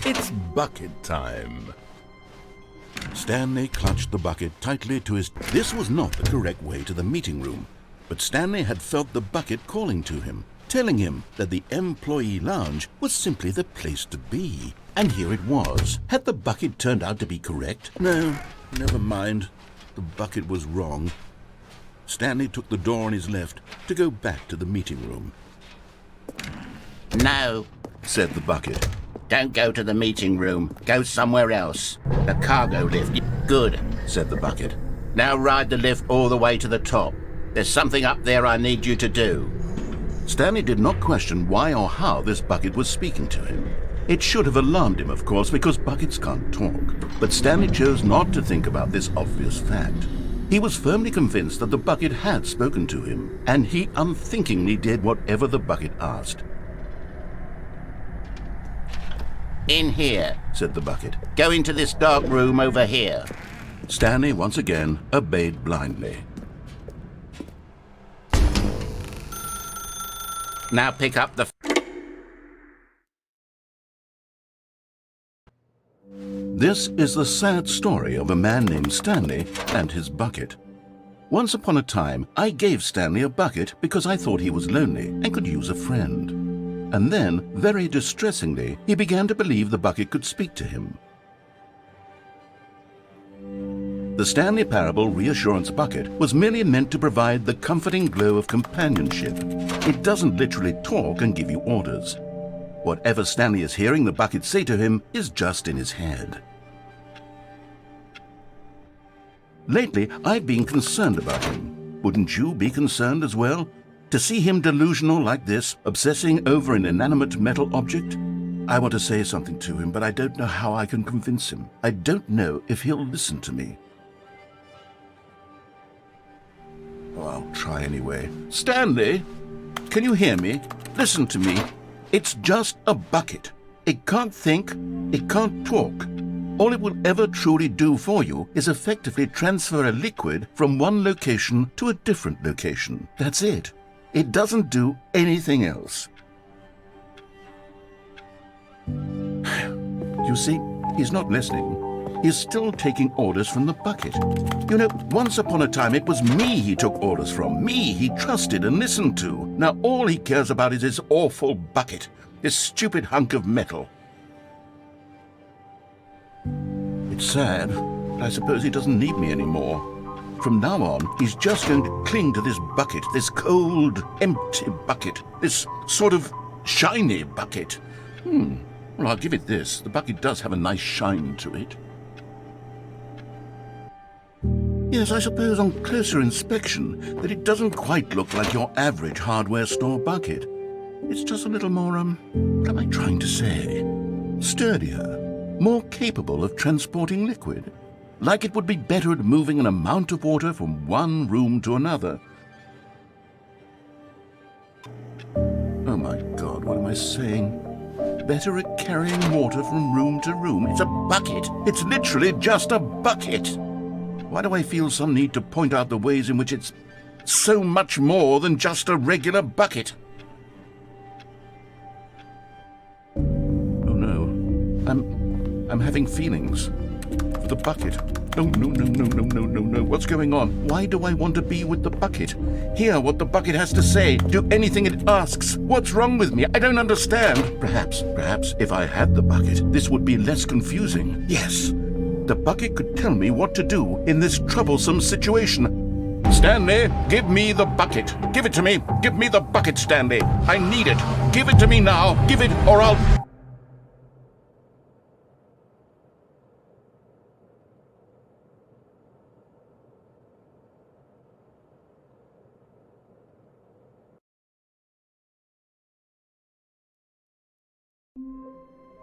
It's bucket time. Stanley clutched the bucket tightly to his... This was not the correct way to the meeting room, but Stanley had felt the bucket calling to him, telling him that the employee lounge was simply the place to be. And here it was. Had the bucket turned out to be correct? No, never mind. The bucket was wrong. Stanley took the door on his left to go back to the meeting room. No, Said the bucket. don't go to the meeting room. Go somewhere else. The cargo lift. Good, Said the bucket. now ride the lift all the way to the top. There's something up there I need you to do. Stanley did not question why or how this bucket was speaking to him. It should have alarmed him, of course, because buckets can't talk. But Stanley chose not to think about this obvious fact. He was firmly convinced that the bucket had spoken to him, and he unthinkingly did whatever the bucket asked. In here. Said the bucket. Go into this dark room over here. Stanley once again obeyed blindly. Now pick up the... This is the sad story of a man named Stanley and his bucket. Once upon a time, I gave Stanley a bucket because I thought he was lonely and could use a friend. And then, very distressingly, he began to believe the bucket could speak to him. The Stanley Parable Reassurance Bucket was merely meant to provide the comforting glow of companionship. It doesn't literally talk and give you orders. Whatever Stanley is hearing the bucket say to him is just in his head. Lately, I've been concerned about him. Wouldn't you be concerned as well? To see him delusional like this, obsessing over an inanimate metal object? I want to say something to him, but I don't know how I can convince him. I don't know if he'll listen to me. Oh, I'll try anyway. Stanley, can you hear me? Listen to me. It's just a bucket. It can't think, it can't talk. All it will ever truly do for you is effectively transfer a liquid from one location to a different location. That's it. It doesn't do anything else. You see, he's not listening. He's still taking orders from the bucket. You know, once upon a time it was me he took orders from, me he trusted and listened to. Now all he cares about is his awful bucket, this stupid hunk of metal. It's sad, but I suppose he doesn't need me anymore. From now on, he's just going to cling to this bucket, this cold, empty bucket, this sort of shiny bucket. Well, I'll give it this. The bucket does have a nice shine to it. Yes, I suppose on closer inspection that it doesn't quite look like your average hardware store bucket. It's just a little more, what am I trying to say? Sturdier, more capable of transporting liquid. Like it would be better at moving an amount of water from one room to another. Oh my God, what am I saying? Better at carrying water from room to room. It's a bucket. It's literally just a bucket. Why do I feel some need to point out the ways in which it's so much more than just a regular bucket? Oh no, I'm having feelings for the bucket. Oh no, what's going on? Why do I want to be with the bucket? Hear what the bucket has to say, do anything it asks. What's wrong with me? I don't understand. Perhaps if I had the bucket, this would be less confusing. Yes. The bucket could tell me what to do in this troublesome situation. Stanley, give me the bucket. Give it to me. Give me the bucket, Stanley. I need it. Give it to me now. Give it, or I'll...